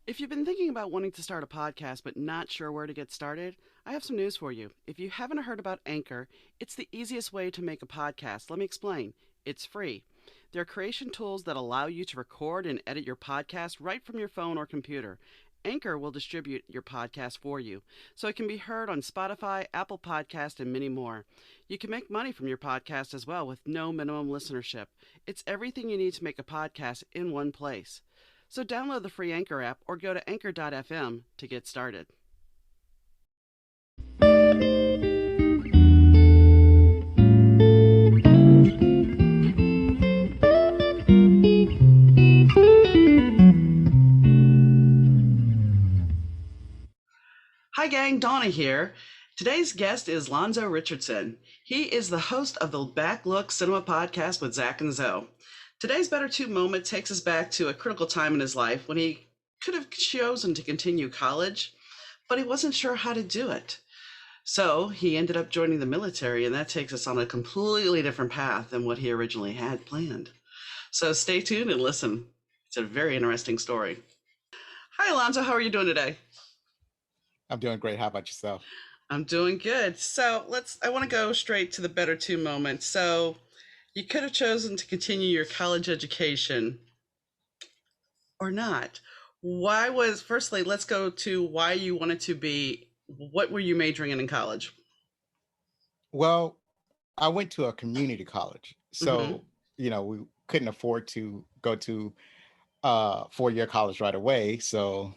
If you've been thinking about wanting to start a podcast but not sure where to get started, I have some news for you. If you haven't heard about Anchor, it's the easiest way to make a podcast. Let me explain. It's free. There are creation tools that allow you to record and edit your podcast right from your phone or computer. Anchor will distribute your podcast for you, so it can be heard on Spotify, Apple Podcast, and many more. You can make money from your podcast as well with no minimum listenership. It's everything you need to make a podcast in one place. So download the free Anchor app or go to anchor.fm to get started. Hi gang, Donna here. Today's guest is Alonzo Richardson. He is the host of the Back Look Cinema Podcast with Zach and Zoe. Today's Better Two moment takes us back to a critical time in his life when he could have chosen to continue college, but he wasn't sure how to do it. So he ended up joining the military, and that takes us on a completely different path than what he originally had planned. So stay tuned and listen. It's a very interesting story. Hi, Alonzo. How are you doing today? I'm doing great. How about yourself? I'm doing good. So I want to go straight to the Better Two moment. So you could have chosen to continue your college education or not. Firstly, let's go to why you wanted to what were you majoring in college? Well, I went to a community college. Mm-hmm. So, we couldn't afford to go to 4-year college right away. So,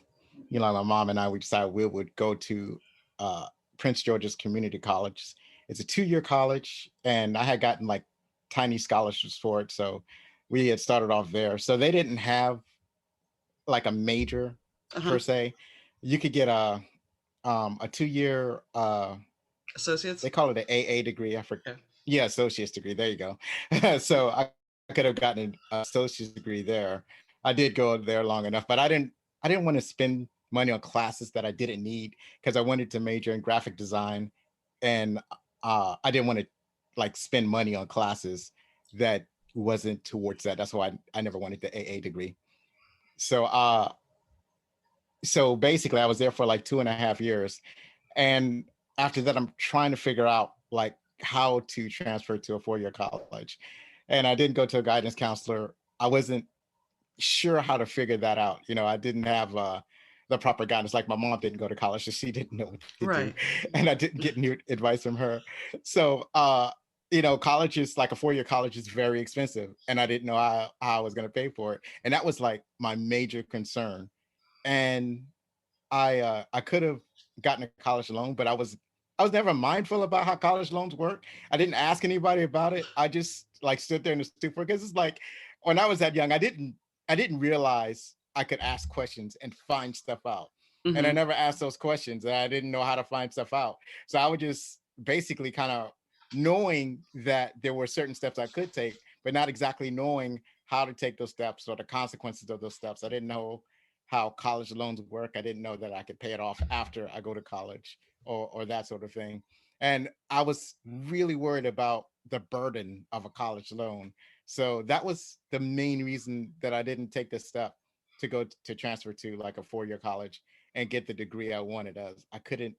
my mom and I, we decided we would go to uh, Prince George's Community College. It's a 2-year college, and I had gotten like tiny scholarships for it. So we had started off there. So they didn't have like a major Uh-huh. per se. You could get a 2-year Associates? they call it an AA degree. I forget. Yeah. Yeah, associate's degree. There you go. So I could have gotten an associate's degree there. I did go there long enough, but I didn't want to spend money on classes that I didn't need because I wanted to major in graphic design, and I didn't want to like spend money on classes that wasn't towards that. That's why I never wanted the AA degree. So so basically I was there for like 2.5 years, and after that I'm trying to figure out like how to transfer to a 4-year college, and I didn't go to a guidance counselor. I wasn't sure how to figure that out. I didn't have the proper guidance. Like my mom didn't go to college, so she didn't know what to do, Right. and I didn't get new advice from her. So college is like a 4-year college is very expensive, and I didn't know how I was going to pay for it, and that was like my major concern. And I could have gotten a college loan, but I was never mindful about how college loans work. I didn't ask anybody about it. I just like stood there in the stupor because it's like when I was that young, I didn't realize I could ask questions and find stuff out. And I Mm-hmm. never asked those questions, and I didn't know how to find stuff out. So I would just basically kind of knowing that there were certain steps I could take, but not exactly knowing how to take those steps or the consequences of those steps. I didn't know how college loans work. I didn't know that I could pay it off after I go to college or that sort of thing. And I was really worried about the burden of a college loan. So that was the main reason that I didn't take the step to go to transfer to like a 4-year college and get the degree I wanted. As I couldn't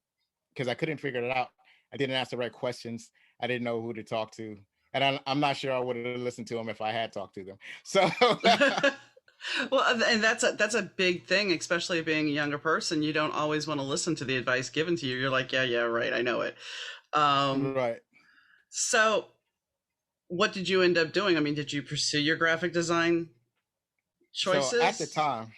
because I couldn't figure it out. I didn't ask the right questions. I didn't know who to talk to, and I'm not sure I would have listened to them if I had talked to them. So Well, and that's a big thing, especially being a younger person. You don't always want to listen to the advice given to you. You're like, yeah, right, I know it. Um, right. so what did you end up doing? I mean, did you pursue your graphic design So at the choices? time,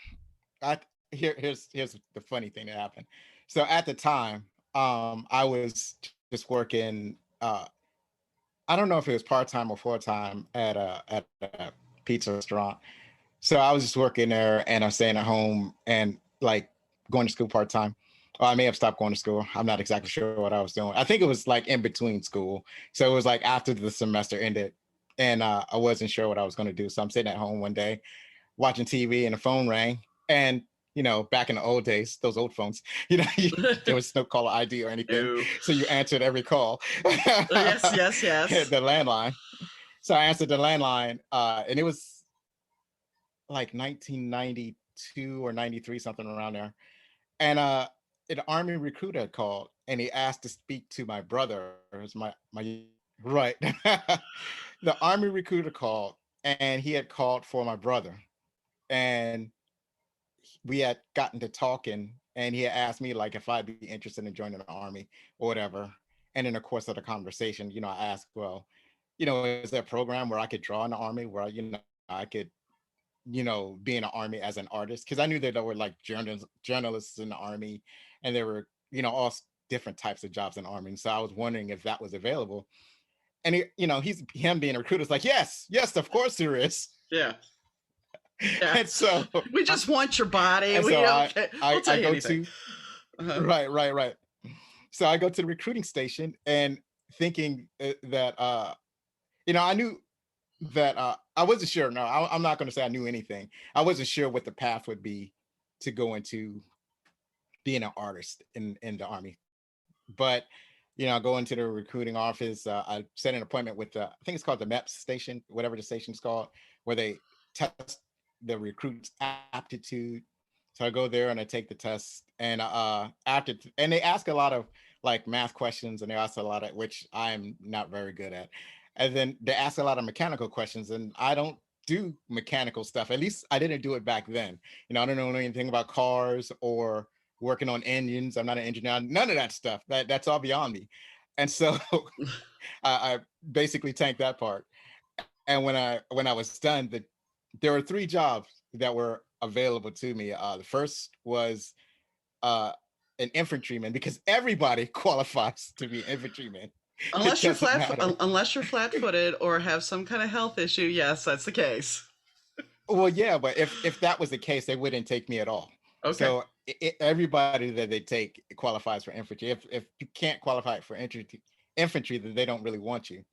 I here's the funny thing that happened. So at the time, I was just working. I don't know if it was part time or full time at a pizza restaurant. So I was just working there, and I'm staying at home and like going to school part time. Or I may have stopped going to school. I'm not exactly sure what I was doing. I think it was like in between school. So it was like after the semester ended, and I wasn't sure what I was going to do. So I'm sitting at home one day watching TV, and the phone rang. And back in the old days, those old phones, there was no caller ID or anything, No. so you answered every call. Yes, yes, The yes. landline. So I answered the landline, and it was like 1992. 92 or 93, something around there. And an army recruiter had called and he asked to speak to my brother. It was my right. The army recruiter called and he had called for my brother. And we had gotten to talking and he had asked me like if I'd be interested in joining the army or whatever. And in the course of the conversation, I asked, well, is there a program where I could draw in the army where I could be in the army as an artist, because I knew that there were like journalists in the army, and there were all different types of jobs in the army. And so I was wondering if that was available. And he's him being a recruiter is like, yes, of course there is. Yeah. Yeah. And so we just want your body. And we so don't I, we'll tell I you go anything. to right. So I go to the recruiting station and thinking that I knew that I wasn't sure. No, I'm not going to say I knew anything. I wasn't sure what the path would be to go into being an artist in the army. But I go into the recruiting office. I set an appointment with I think it's called the MEPS station, whatever the station's called, where they test the recruits' aptitude. So I go there and I take the test, and and they ask a lot of like math questions, and they ask a lot of which I'm not very good at. And then they ask a lot of mechanical questions, and I don't do mechanical stuff. At least I didn't do it back then. I don't know anything about cars or working on engines. I'm not an engineer. None of that stuff. That's all beyond me. And so I basically tanked that part. And when I was done, there were 3 jobs that were available to me. The first was uh, an infantryman, because everybody qualifies to be an infantryman. It unless you're doesn't matter. unless you're flat-footed or have some kind of health issue. Yes, that's the case. Well, yeah, but if that was the case, they wouldn't take me at all. Okay. So everybody that they take qualifies for infantry. If you can't qualify for infantry, then they don't really want you.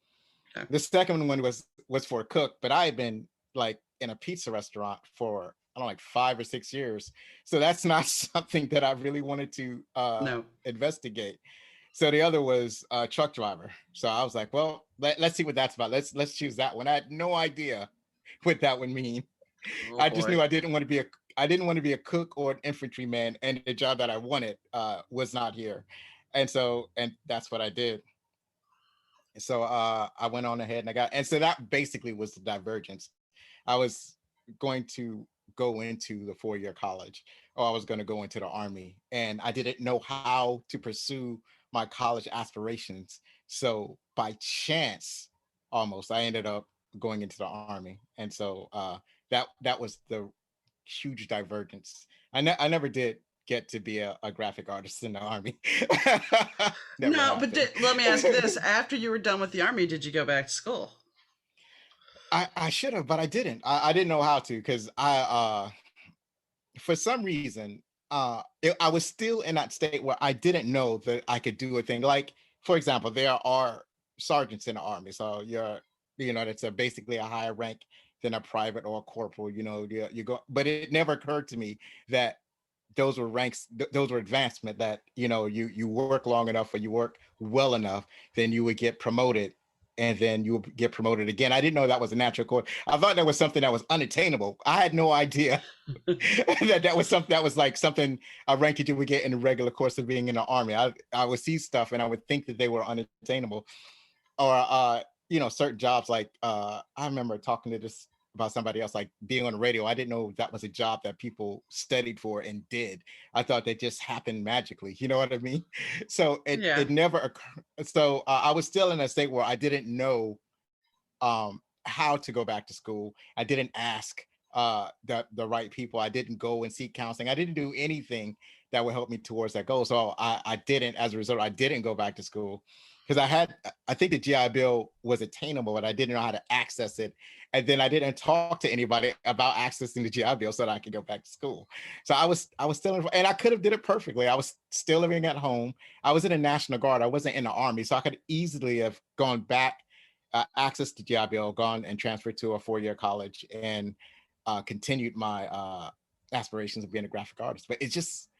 Okay. The second one was for a cook, but I had been like in a pizza restaurant for I don't know, like 5 or 6 years. So that's not something that I really wanted to No. investigate. So the other was a truck driver. So I was like, well, let's see what that's about. Let's choose that one. I had no idea what that would mean. Oh I just boy. knew I didn't want to be a cook or an infantryman, and the job that I wanted was not here. And that's what I did. So I went on ahead and and so that basically was the divergence. I was going to go into the 4-year college, or I was going to go into the army, and I didn't know how to pursue my college aspirations. So by chance, almost, I ended up going into the army. And so that was the huge divergence. I never did get to be a graphic artist in the army. Never No, but happened. let me ask you this: after you were done with the army, did you go back to school? I should have, but I didn't. I didn't know how to, because for some reason I was still in that state where I didn't know that I could do a thing. Like, for example, there are sergeants in the army, so that's basically a higher rank than a private or a corporal. You go, but it never occurred to me that those were ranks, those were advancement, that you work long enough or you work well enough, then you would get promoted, and then you would get promoted again. I didn't know that was a natural course. I thought that was something that was unattainable. I had no idea that was something that was like something, a rank that you would get in the regular course of being in the army. I would see stuff and I would think that they were unattainable. Or certain jobs, like I remember talking to this about somebody else, like being on the radio. I didn't know that was a job that people studied for and did. I thought they just happened magically. You know what I mean? So Yeah. it never occurred. So I was still in a state where I didn't know how to go back to school. I didn't ask the right people. I didn't go and seek counseling. I didn't do anything that would help me towards that goal. So I didn't, as a result, I didn't go back to school, because I think the GI Bill was attainable, but I didn't know how to access it. And then I didn't talk to anybody about accessing the GI Bill so that I could go back to school. So I was still, and I could have did it perfectly. I was still living at home. I was in the National Guard. I wasn't in the Army. So I could easily have gone back, access to GI Bill, gone and transferred to a 4-year college, and continued my aspirations of being a graphic artist. But it's just,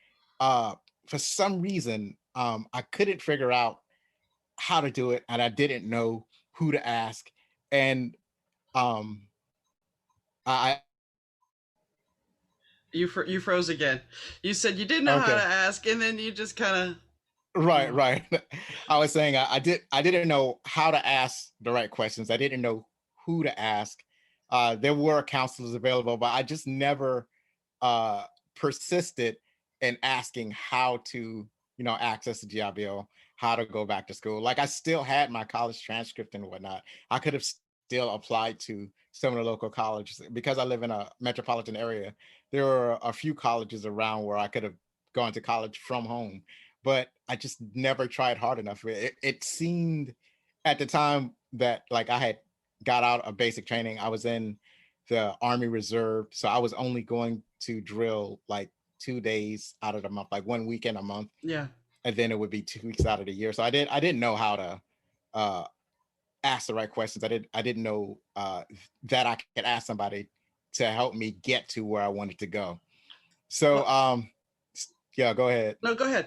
for some reason, I couldn't figure out how to do it, and I didn't know who to ask. And I You froze again. You said you didn't know how to Okay. ask, and then you just kind Right, of. right. I was saying I didn't know how to ask the right questions. I didn't know who to ask. There were counselors available, but I just never uh persisted in asking how to, access the GIBO, how to go back to school. Like I still had my college transcript and whatnot. I could have still applied to some of the local colleges because I live in a metropolitan area. There were a few colleges around where I could have gone to college from home, but I just never tried hard enough. It seemed at the time that like I had got out of basic training, I was in the Army Reserve. So I was only going to drill like 2 days out of the month, like one weekend a month. Yeah. And then it would be 2 weeks out of the year. So I didn't know how to uh ask the right questions. I didn't know that I could ask somebody to help me get to where I wanted to go. So Well, yeah, go ahead. no, go ahead.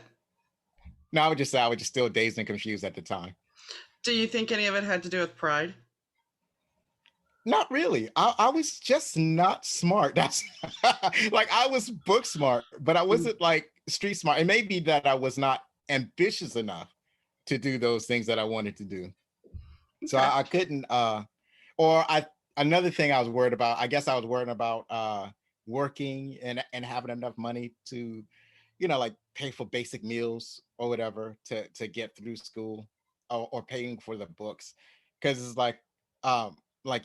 No, I would just say I was just still dazed and confused at the time. Do you think any of it had to do with pride? Not really. I was just not smart. That's like I was book smart, but I Mm. wasn't like street smart. It may be that I was not ambitious enough to do those things that I wanted to do. So Okay. I couldn't or I another thing I was worried about, I guess I was worried about working and having enough money to, like pay for basic meals or whatever to get through school or paying for the books. Cause it's like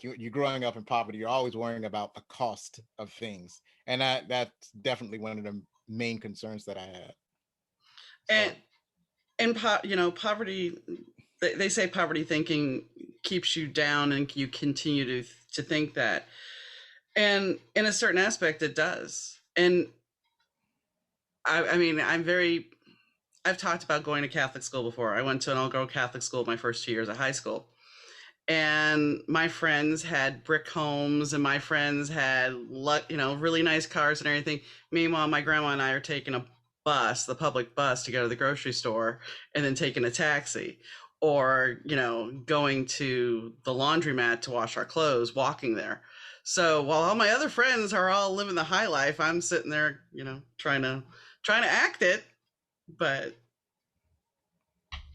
you're growing up in poverty, you're always worrying about the cost of things. And that's definitely one of the main concerns that I had. And So poverty. They say poverty thinking keeps you down, and you continue to think that. And in a certain aspect, it does. And I mean, I've talked about going to Catholic school before. I went to an all-girl Catholic school my first 2 years of high school, and my friends had brick homes, and my friends had really nice cars and everything. Meanwhile, my grandma and I are taking a bus, the public bus, to go to the grocery store, and then taking a taxi, or going to the laundromat to wash our clothes, walking there. So while all my other friends are all living the high life, I'm sitting there, trying to act it, but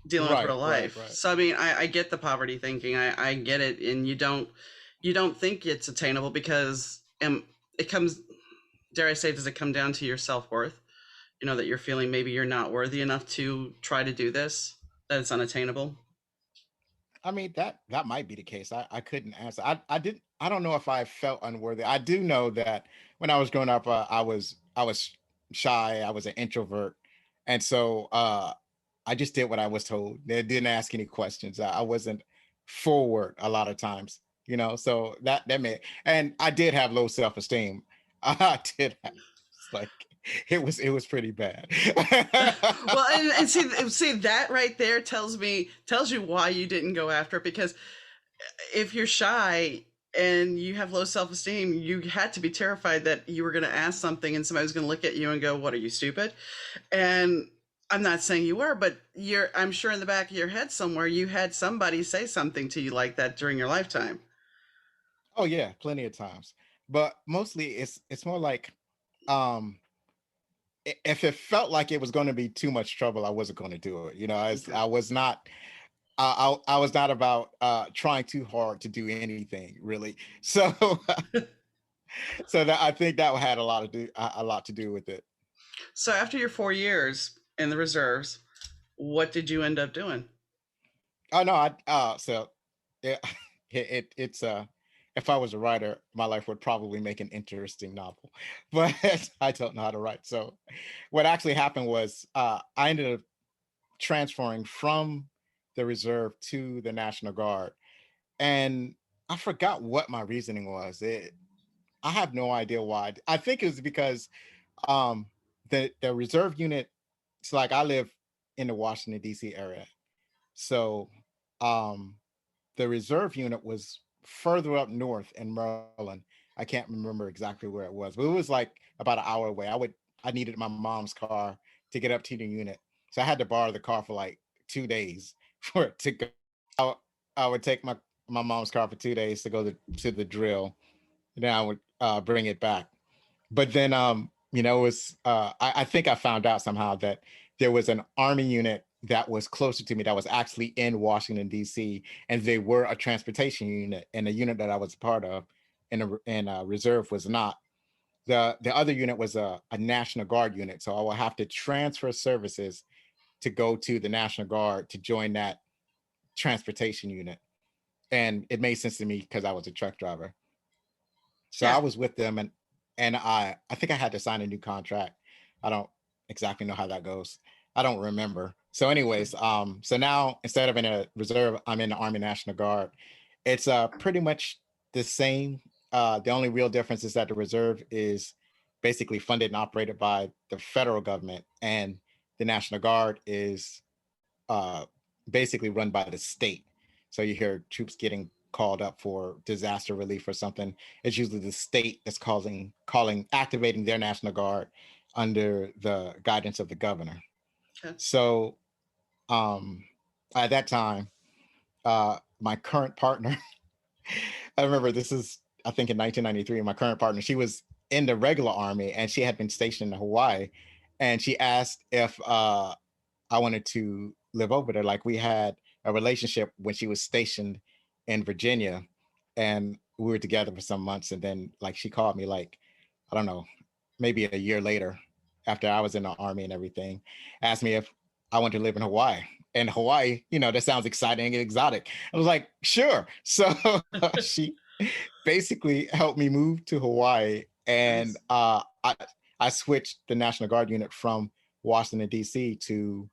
dealing with right, real right, life. right. So I mean, I get the poverty thinking. I get it, and you don't think it's attainable because it comes. Dare I say, does it come down to your self worth? That you're feeling maybe you're not worthy enough to try to do this. That it's unattainable. I mean that might be the case. I couldn't answer. I don't know if I felt unworthy. I do know that when I was growing up, I was shy. I was an introvert, and so I just did what I was told. They didn't ask any questions. I wasn't forward a lot of times, So that made, and I did have low self esteem. I did have, it's like it was pretty bad. Well, and see that right there tells you why you didn't go after it, because if you're shy and you have low self-esteem, you had to be terrified that you were going to ask something and somebody was going to look at you and go, "What, are you stupid?" And I'm not saying you were, but I'm sure in the back of your head somewhere you had somebody say something to you like that during your lifetime. Oh yeah, plenty of times. But mostly it's more like um if it felt like it was going to be too much trouble, I wasn't going to do it. Okay. I was not I was not about trying too hard to do anything really. So so that I think that had a lot to do with it. So after your 4 years in the reserves, what did you end up doing? Oh no, I so yeah, it's if I was a writer, my life would probably make an interesting novel, but I don't know how to write. So what actually happened was I ended up transferring from the reserve to the National Guard, and I forgot what my reasoning was. I have no idea why. I think it was because um, the reserve unit. It's like I live in the Washington D.C. area, so um, the reserve unit was further up north in Maryland. I can't remember exactly where it was, but it was like about an hour away. I needed my mom's car to get up to the unit, so I had to borrow the car for like 2 days for it to go. I, I would take my mom's car for 2 days to go to the drill, and then I would bring it back. But then it was I think I found out somehow that there was an Army unit that was closer to me that was actually in Washington D.C. and they were a transportation unit, and the unit that I was a part of in a reserve was not. The other unit was a National Guard unit, so I will have to transfer services to go to the National Guard to join that transportation unit, and it made sense to me because I was a truck driver. So I Yeah. was with them, and I think I had to sign a new contract. I don't exactly know how that goes. I don't remember. So, anyways, so now instead of in a reserve, I'm in the Army National Guard. It's pretty much the same. The only real difference is that the reserve is basically funded and operated by the federal government, and the National Guard is uh, basically run by the state. So you hear troops getting called up for disaster relief or something. It's usually the state that's activating their National Guard under the guidance of the governor. Okay. So um, at that time, my current partner, I remember this is, I think in 1993, my current partner, she was in the regular army and she had been stationed in Hawaii. And she asked if I wanted to live over there. Like we had a relationship when she was stationed in Virginia, and we were together for some months. And then like she called me like, I don't know, maybe a year later after I was in the army and everything, asked me if I wanted to live in Hawaii. And Hawaii, that sounds exciting and exotic. I was like, sure. So she basically helped me move to Hawaii, and Nice. I switched the National Guard unit from Washington D.C. to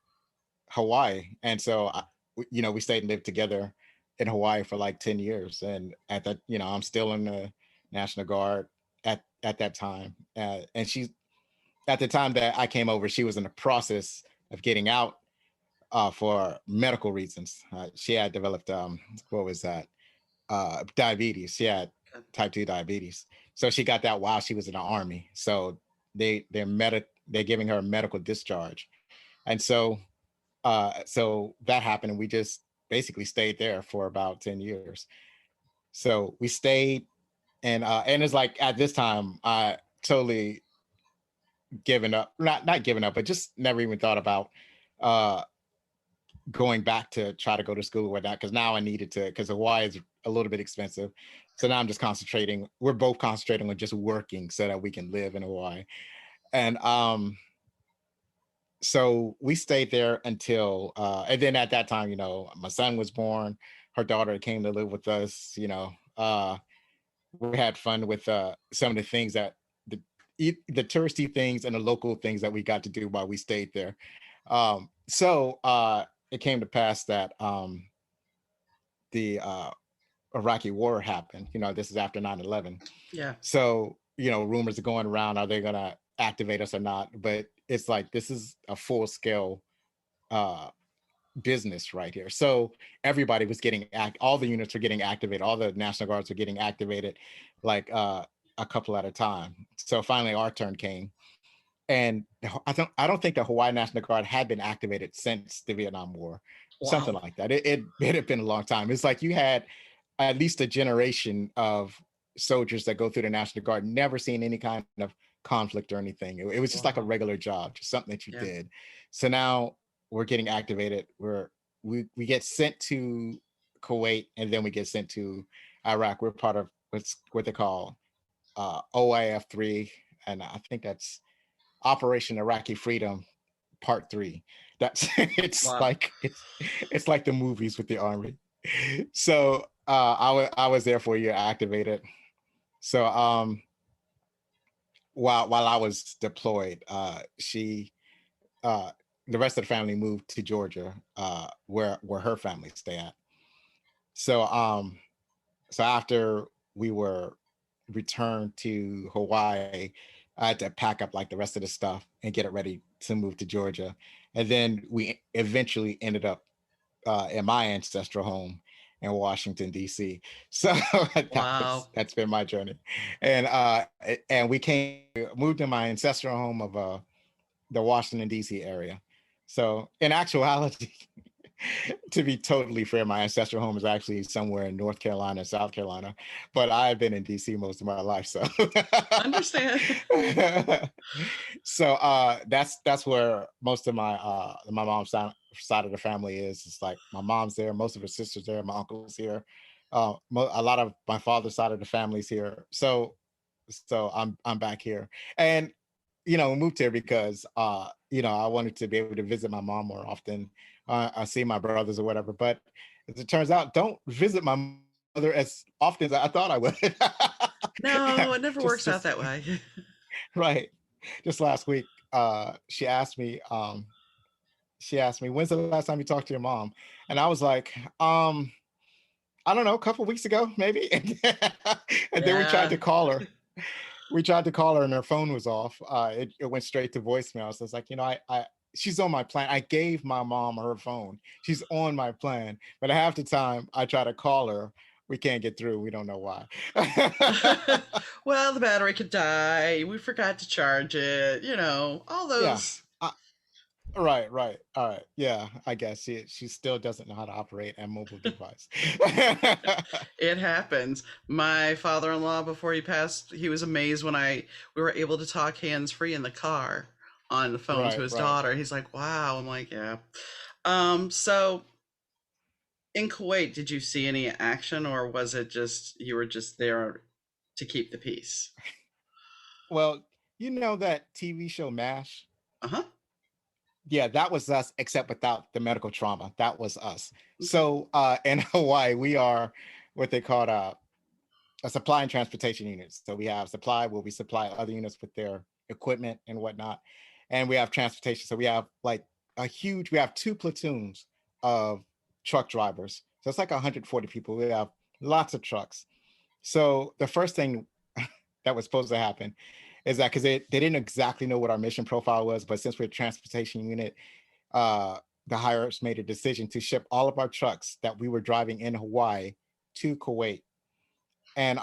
Hawaii, and so we stayed and lived together in Hawaii for like 10 years, and at that, I'm still in the National Guard at that time, and she at the time that I came over, she was in the process of getting out for medical reasons. She had developed what was that? Diabetes. She had Okay. type 2 diabetes, so she got that while she was in the army. So they're giving her a medical discharge, and so that happened, and we just basically stayed there for about 10 years. So we stayed, and it's like at this time I totally given up, not given up, but just never even thought about uh going back to try to go to school with that, because now I needed to, because Hawaii is a little bit expensive. So now I'm just concentrating, we're both concentrating on just working so that we can live in Hawaii. And so we stayed there until and then at that time, my son was born, her daughter came to live with us. We had fun with some of the things that the touristy things and the local things that we got to do while we stayed there. So it came to pass that the Iraqi war happened. This is after 9/11. Yeah. So, rumors are going around, are they going to activate us or not? But it's like, this is a full scale uh, business right here. So everybody was all the units were getting activated. All the National Guards were getting activated like a couple at a time. So finally our turn came. And I don't think the Hawaii National Guard had been activated since the Vietnam War, something Wow. like that. It had been a long time. It's like you had at least a generation of soldiers that go through the National Guard, never seen any kind of conflict or anything. It was just like a Wow. regular job, just something that you Yeah. did. So now we're getting activated. We get sent to Kuwait, and then we get sent to Iraq. We're part of what they call OIF 3, and I think that's Operation Iraqi Freedom Part 3. That's Wow. it's like the movies with the army. So I was there for a year, activated. So while I was deployed, she the rest of the family moved to Georgia, where her family stay at. So so after we were returned to Hawaii, I had to pack up like the rest of the stuff and get it ready to move to Georgia. And then we eventually ended up in my ancestral home in Washington D.C. So Wow. that's been my journey, and we moved in my ancestral home of the Washington D.C. area. So in actuality, To be totally fair, my ancestral home is actually somewhere in North Carolina, South Carolina, but I've been in DC most of my life. So Understand. so that's where most of my mom's side of the family is. It's like my mom's there, most of her sisters there, my uncle's here. A lot of my father's side of the family's here. So I'm back here. And we moved here because I wanted to be able to visit my mom more often. I see my brothers or whatever, but as it turns out, don't visit my mother as often as I thought I would. No, it never just works out just that way. right. Just last week, she asked me, when's the last time you talked to your mom? And I was like, I don't know, a couple weeks ago, maybe. And then we tried Yeah. to call her. We tried to call her and her phone was off. It went straight to voicemail. So it's like, she's on my plan. I gave my mom her phone. She's on my plan. But half the time I try to call her, we can't get through. We don't know why. Well, the battery could die. We forgot to charge it. All Yeah. those. Right. All right. Yeah, I guess she still doesn't know how to operate a mobile device. It happens. My father-in-law, before he passed, he was amazed when we were able to talk hands-free in the car on the phone to Right, his right. daughter. He's like, "Wow." I'm like, "Yeah." So in Kuwait, did you see any action, or was it just you were just there to keep the peace? Well, you know that TV show MASH? Uh huh. Yeah, that was us, except without the medical trauma. That was us. Okay. So in Hawaii, we are what they call a supply and transportation unit. So we have supply where we supply other units with their equipment and whatnot. And we have transportation. So we have like we have two platoons of truck drivers. So it's like 140 people. We have lots of trucks. So the first thing that was supposed to happen is that because they didn't exactly know what our mission profile was, but since we're a transportation unit, uh, the higher ups made a decision to ship all of our trucks that we were driving in Hawaii to Kuwait. And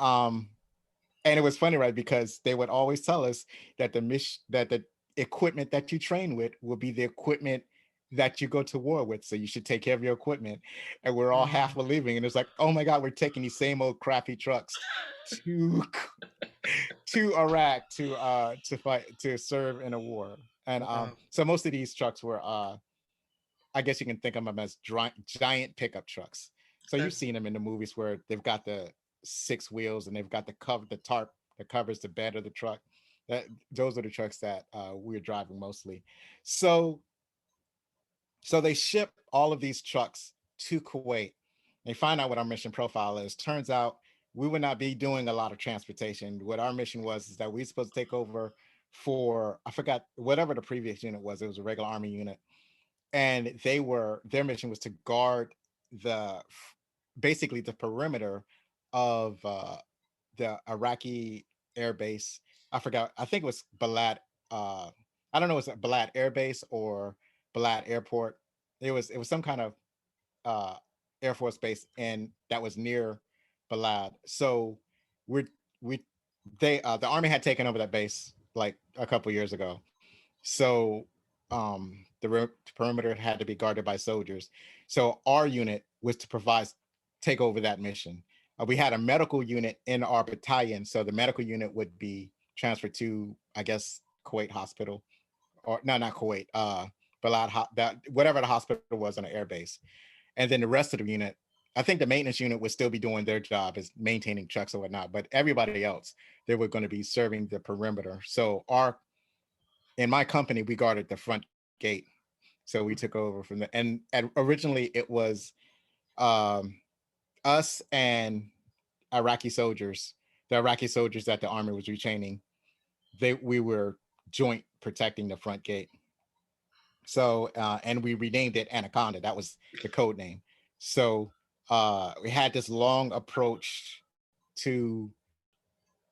it was funny, right? Because they would always tell us that the equipment that you train with will be the equipment that you go to war with. So you should take care of your equipment. And we're all half Oh. believing. And it's like, oh my God, we're taking these same old crappy trucks to to Iraq to fight to serve in a war. And Wow. so most of these trucks were I guess you can think of them as giant pickup trucks. So you've That's seen them in the movies where they've got the six wheels and they've got the tarp that covers the bed of the truck. Those are the trucks that we're driving mostly. So they ship all of these trucks to Kuwait. They find out what our mission profile is. Turns out we would not be doing a lot of transportation. What our mission was is that we were supposed to take over for, I forgot, whatever the previous unit was. It was a regular army unit. And their mission was to guard the basically the perimeter of the Iraqi air base. I forgot. I think it was Balad. I don't know. It was Balad Air Base or Balad Airport. It was some kind of uh, Air Force base, and that was near Balad. So we we the army had taken over that base like a couple years ago. So the perimeter had to be guarded by soldiers. So our unit was to take over that mission. We had a medical unit in our battalion, so the medical unit would be transferred to, I guess, Kuwait Hospital, or no, not Kuwait, Balad, that whatever the hospital was on the air base, and then the rest of the unit. I think the maintenance unit would still be doing their job as maintaining trucks or whatnot, but everybody else, they were going to be serving the perimeter. So in my company, we guarded the front gate. So we took over from the, and originally it was um, us and Iraqi soldiers, the Iraqi soldiers that the army was retraining. We were joint protecting the front gate. So, and we renamed it Anaconda. That was the code name. So we had this long approach to,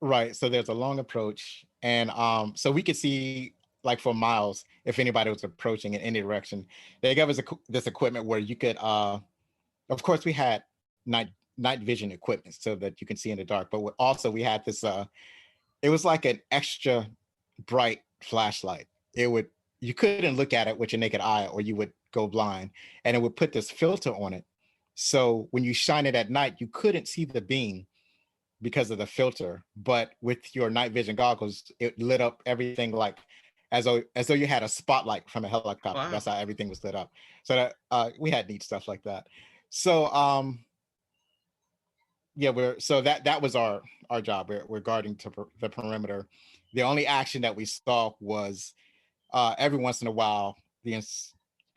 right. So there's a long approach. And so we could see like for miles if anybody was approaching in any direction. They gave us this equipment where you could, of course, we had night vision equipment so that you can see in the dark. But also we had this, it was like an extra bright flashlight. It would you couldn't look at it with your naked eye or you would go blind, and it would put this filter on it. So when you shine it at night, you couldn't see the beam because of the filter, but with your night vision goggles, it lit up everything like as though you had a spotlight from a helicopter. That's Wow. how everything was lit up. So that we had neat stuff like that. So yeah, that was our job. We're guarding to the perimeter. The only action that we saw was every once in a while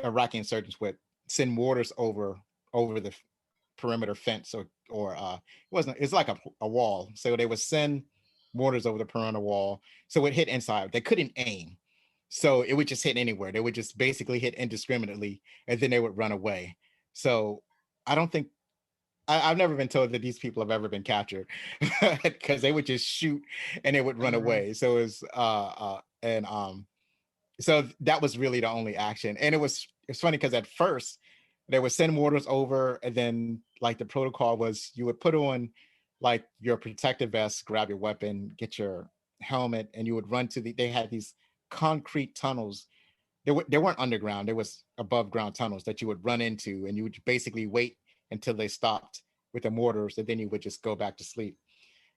Iraqi insurgents would send mortars over the perimeter fence, or it's like a wall. So they would send mortars over the perimeter wall, so it hit inside. They couldn't aim, so it would just hit anywhere. They would just basically hit indiscriminately, and then they would run away. So I don't think I've never been told that these people have ever been captured, because they would just shoot and they would run Uh-huh. away. So it was and so that was really the only action. And it's funny because at first they would send mortars over, and then like the protocol was you would put on like your protective vest, grab your weapon, get your helmet, and you would run to they had these concrete tunnels. They weren't underground, there was above ground tunnels that you would run into, and you would basically wait until they stopped with the mortars, and then you would just go back to sleep.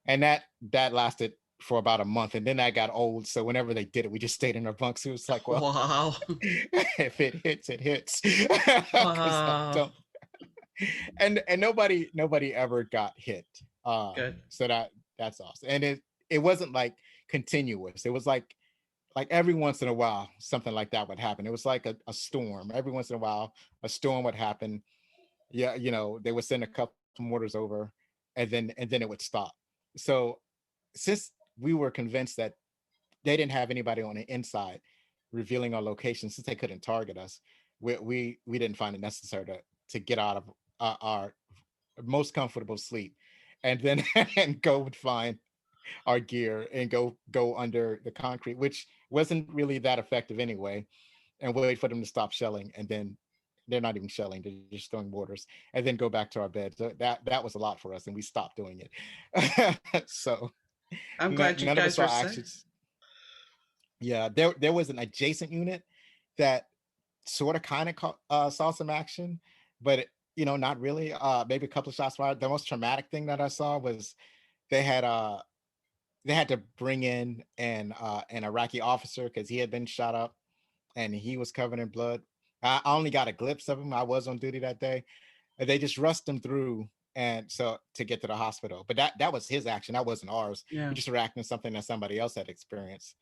And that lasted for about a month, and then that got old. So whenever they did it, we just stayed in our bunks. It was like, well, Wow. if it hits, it hits, because I Wow. don't. And nobody ever got hit. Good. So that's awesome. And it wasn't like continuous. It was like every once in a while something like that would happen. It was like a storm. Every once in a while a storm would happen. Yeah, they would send a couple mortars over, and then it would stop. So since we were convinced that they didn't have anybody on the inside revealing our location, since they couldn't target us, we didn't find it necessary to get out of our most comfortable sleep, and then and go and find our gear and go under the concrete, which wasn't really that effective anyway, and wait for them to stop shelling, and then they're not even shelling, they're just throwing mortars, and then go back to our bed. So that was a lot for us, and we stopped doing it. So I'm glad you none of us guys are saw safe. actions. Yeah, there was an adjacent unit that sort of kind of saw some action, but not really. Maybe a couple of shots fired. The most traumatic thing that I saw was they had uh they had to bring in an Iraqi officer because he had been shot up and he was covered in blood. I only got a glimpse of him. I was on duty that day. And they just rushed him through, and so to get to the hospital. But that was his action. That wasn't ours. Yeah. We just reacting to something that somebody else had experienced.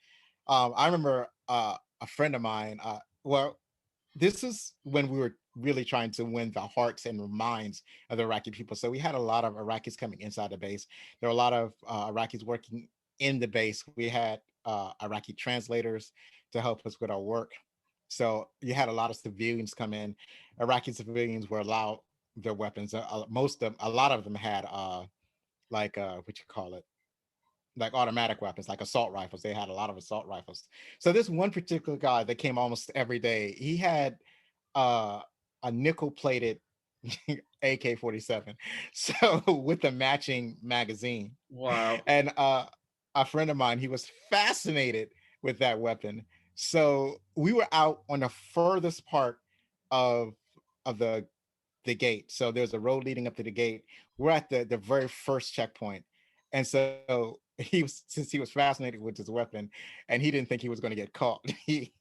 I remember a friend of mine. Well, this is when we were really trying to win the hearts and minds of the Iraqi people. So we had a lot of Iraqis coming inside the base. There were a lot of Iraqis working in the base. We had Iraqi translators to help us with our work. So you had a lot of civilians come in. Iraqi civilians were allowed their weapons. A lot of them had what you call it, like automatic weapons, like assault rifles. They had a lot of assault rifles. So this one particular guy that came almost every day, he had uh, a nickel plated AK-47, so with a matching magazine. Wow. And a friend of mine, he was fascinated with that weapon. So we were out on the furthest part of of the gate. So there's a road leading up to the gate. We're at the very first checkpoint. And so since he was fascinated with his weapon and he didn't think he was going to get caught, he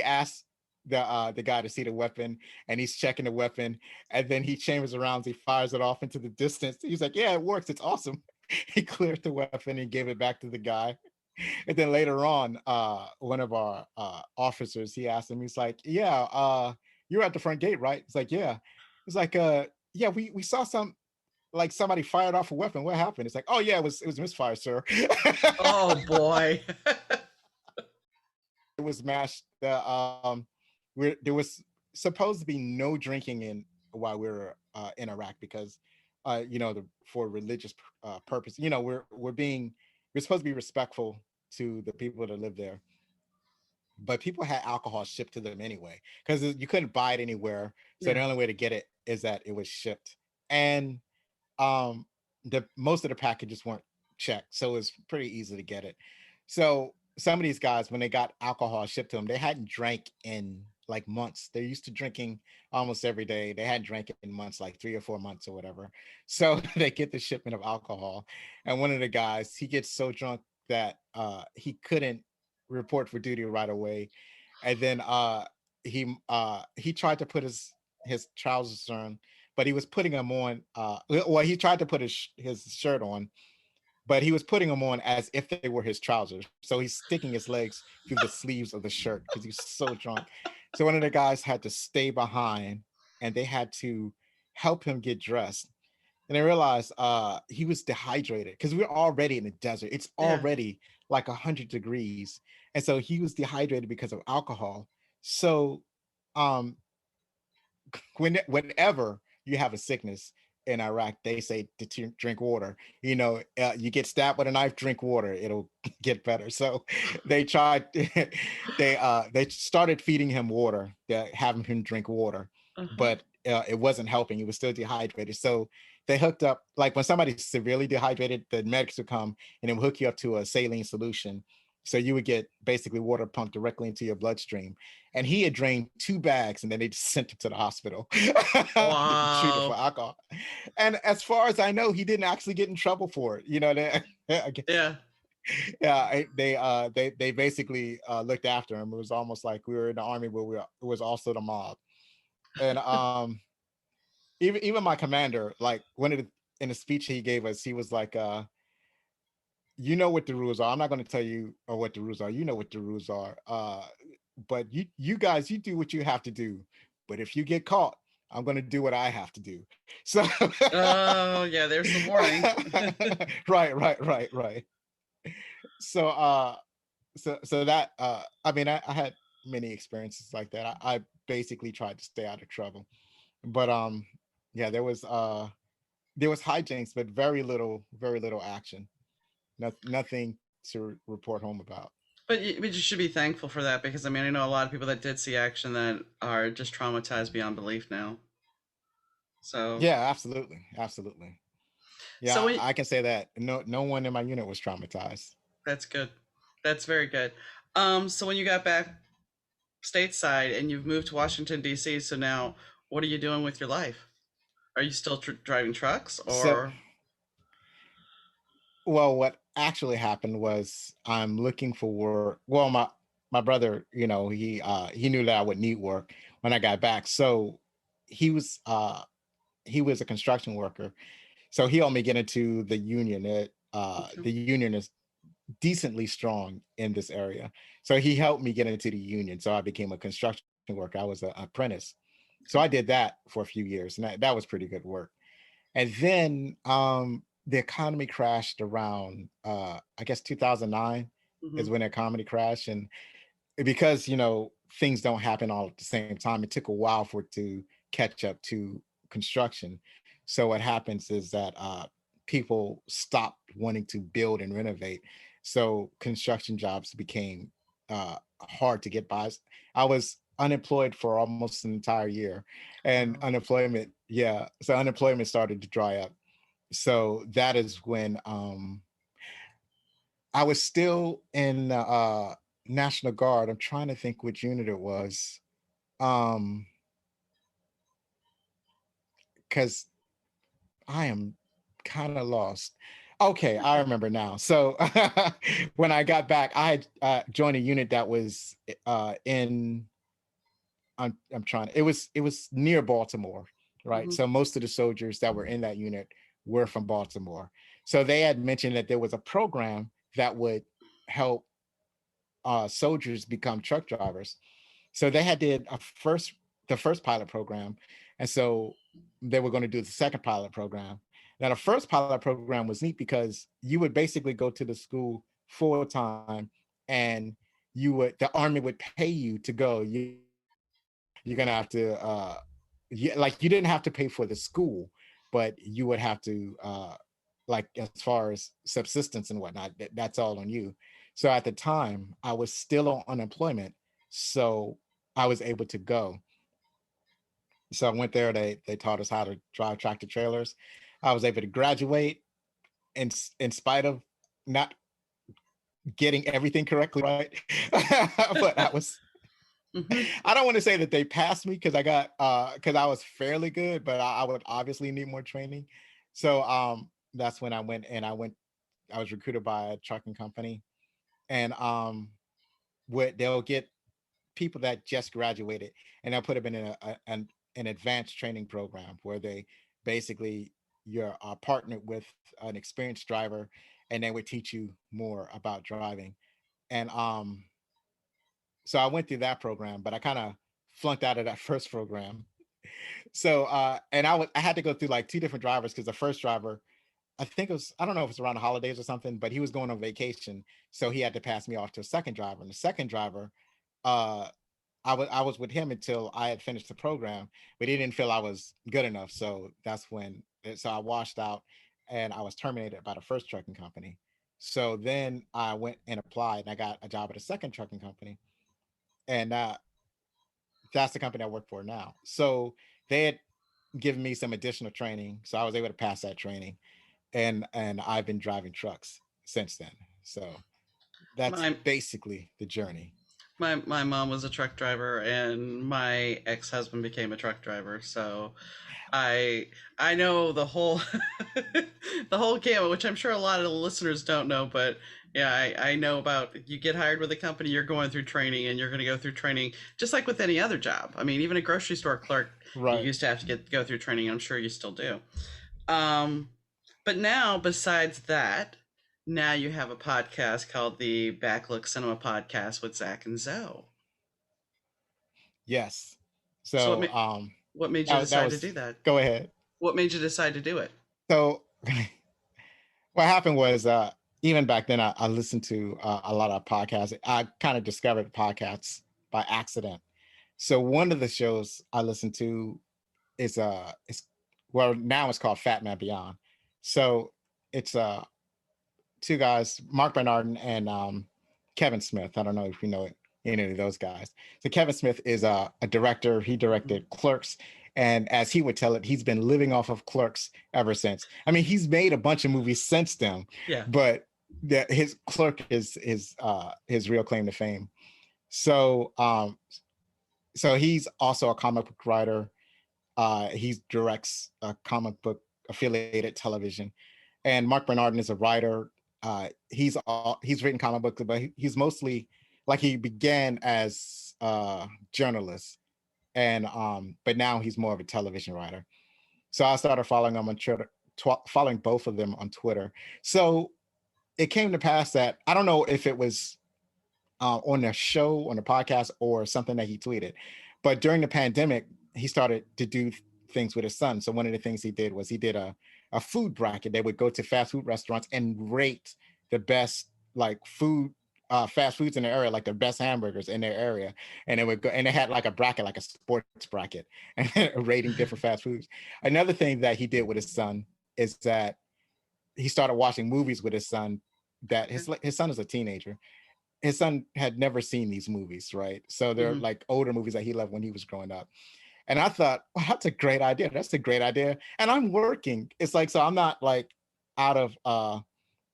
asked the guy to see the weapon, and he's checking the weapon, and then he chambers around, he fires it off into the distance. He's like, yeah, it works, it's awesome. He cleared the weapon and gave it back to the guy. And then later on, one of our officers, he asked him, he's like, yeah, you're at the front gate, right? It's like, yeah. It's like, yeah, we saw like somebody fired off a weapon. What happened? It's like, oh yeah, it was misfire, sir. Oh boy. It was mashed. There was supposed to be no drinking in while we were in Iraq because, for religious purpose. We're supposed to be respectful to the people that live there, but people had alcohol shipped to them anyway because you couldn't buy it anywhere. So the Yeah. only way to get it is that it was shipped, and the most of the packages weren't checked, so it was pretty easy to get it. So some of these guys, when they got alcohol shipped to them, they hadn't drank in like months. They're used to drinking almost every day. They hadn't drank in months, like 3 or 4 months or whatever. So they get the shipment of alcohol, and one of the guys, he gets so drunk that he couldn't report for duty right away, and then he tried to put his trousers on, but he was putting them on. Well, he tried to put his shirt on, but he was putting them on as if they were his trousers. So he's sticking his legs through the sleeves of the shirt because he's so drunk. So one of the guys had to stay behind, and they had to help him get dressed. And I realized he was dehydrated because we're already in the desert. It's Yeah. already like 100 degrees. And so he was dehydrated because of alcohol. So um, whenever you have a sickness in Iraq, they say to drink water. You get stabbed with a knife, drink water, it'll get better. So they tried, they started feeding him water, having him drink water, Uh-huh. but it wasn't helping. He was still dehydrated. So they hooked up, like when somebody's severely dehydrated, the medics would come and they would hook you up to a saline solution. So you would get basically water pumped directly into your bloodstream. And he had drained 2 bags, and then they just sent him to the hospital to be treated for Wow. alcohol. And as far as I know, he didn't actually get in trouble for it. Yeah. Yeah, they basically looked after him. It was almost like we were in the army, but it was also the mob. And even my commander, like in the speech he gave us, he was like, you know what the rules are. I'm not going to tell you or what the rules are. You know what the rules are. But you guys, you do what you have to do. But if you get caught, I'm going to do what I have to do. So Oh, yeah, there's the warning. right. So so that I mean, I had many experiences like that. I basically tried to stay out of trouble. But yeah, there was hijinks, but very little action. Nothing to report home about. But you should be thankful for that because I mean I know a lot of people that did see action that are just traumatized beyond belief now. So Yeah, absolutely. so Yeah, we, I can say that. No one in my unit was traumatized. that's good. That's very good. So when you got back stateside and you've moved to Washington D.C., so now what are you doing with your life? Are you still driving trucks So, or? well, what actually happened was I'm looking for work. Well, my brother, he knew that I would need work when I got back. So he was uh he was a construction worker. So he helped me get into the union. Okay. The union is decently strong in this area. So he helped me get into the union. So I became a construction worker. I was an apprentice. So I Okay. did that for a few years, and that was pretty good work. And then the economy crashed around, I guess 2009 Mm-hmm. is when the economy crashed. And because, things don't happen all at the same time, it took a while for it to catch up to construction. So what happens is that people stopped wanting to build and renovate. So construction jobs became hard to get by. I was unemployed for almost an entire year, and Wow. unemployment started to dry up. So that is when I was still in National Guard. I'm trying to think which unit it was. Um, because I am kind of lost. Okay, I remember now. So when I got back, I had joined a unit that was in. I'm trying. It was near Baltimore, right? Mm-hmm. So most of the soldiers that were in that unit were from Baltimore. So they had mentioned that there was a program that would help soldiers become truck drivers. So they had did the first pilot program, and so they were going to do the second pilot program. Now the first pilot program was neat because you would basically go to the school full time, and the army would pay you to go. You're gonna have to like you didn't have to pay for the school, but you would have to like as far as subsistence and whatnot, that's all on you. So at the time I was still on unemployment, so I was able to go. So I went there. They taught us how to drive tractor trailers. I was able to graduate in spite of not getting everything correctly right. But Hmm. I don't want to say that they passed me because because I was fairly good, but I would obviously need more training. So that's when I was recruited by a trucking company, and they'll get people that just graduated, and they'll put them in an advanced training program where they basically you're partnered with an experienced driver, and they would teach you more about driving. And so I went through that program, but I kind of flunked out of that first program. So and I had to go through like two different drivers because the first driver, I think it was, I don't know if it's around the holidays or something, but he was going on vacation, so he had to pass me off to a second driver. And the second driver, uh, I was with him until I had finished the program, but he didn't feel I was good enough. So so I washed out, and I was terminated by the first trucking company. So then I went and applied, and I got a job at a second trucking company, and that's the company I work for now. So they had given me some additional training, so I was able to pass that training, and I've been driving trucks since then. So that's My basically the journey. my mom was a truck driver, and my ex husband became a truck driver. So I I know the whole the whole gamut, which I'm sure a lot of the listeners don't know, but yeah, I know about you get hired with a company, you're going through training, and you're going to go through training just like with any other job. I mean, even a grocery store clerk, you Right. used to have to go through training. I'm sure you still do. Um, but now, besides that, now you have a podcast called the Backlook Cinema Podcast with Zach and Zoe. Yes. So So what made you that decide to was, do that? go ahead. What made you decide to do it? So what happened was even back then I listened to a lot of podcasts. I kind of discovered podcasts by accident. So one of the shows I listened to is it's well, now it's called Fat Man Beyond. So it's two guys, Mark Bernardin and Kevin Smith. I don't know if you know any of those guys. So Kevin Smith is a director. He Mhm. directed Clerks, and as he would tell it, he's been living off of Clerks ever since. I mean, he's made a bunch of movies since then, Yeah. but his Clerk is his real claim to fame. So so he's also a comic book writer. He directs a comic book affiliated television, and Mark Bernardin is a writer. He's written comic books, but he's mostly like he began as a journalist, and but now he's more of a television writer. So I started following him on Twitter, following both of them on Twitter. So it came to pass that I don't know if it was on a show, on a podcast, or something that he tweeted. But during the pandemic, he started to do things with his son. So one of the things he did was he did a food bracket. They would go to fast food restaurants and rate the best like fast foods in the area, like the best hamburgers in their area. And it would go, and it had like a bracket, like a sports bracket, and rating different fast foods. Another thing that he did with his son is that he started watching movies with his son. That Okay. his son is a teenager. His son had never seen these movies, right? So they're Hmm. like older movies that he loved when he was growing up. And I thought, well, that's a great idea. That's a great idea. And I'm working. It's like, so I'm not like out of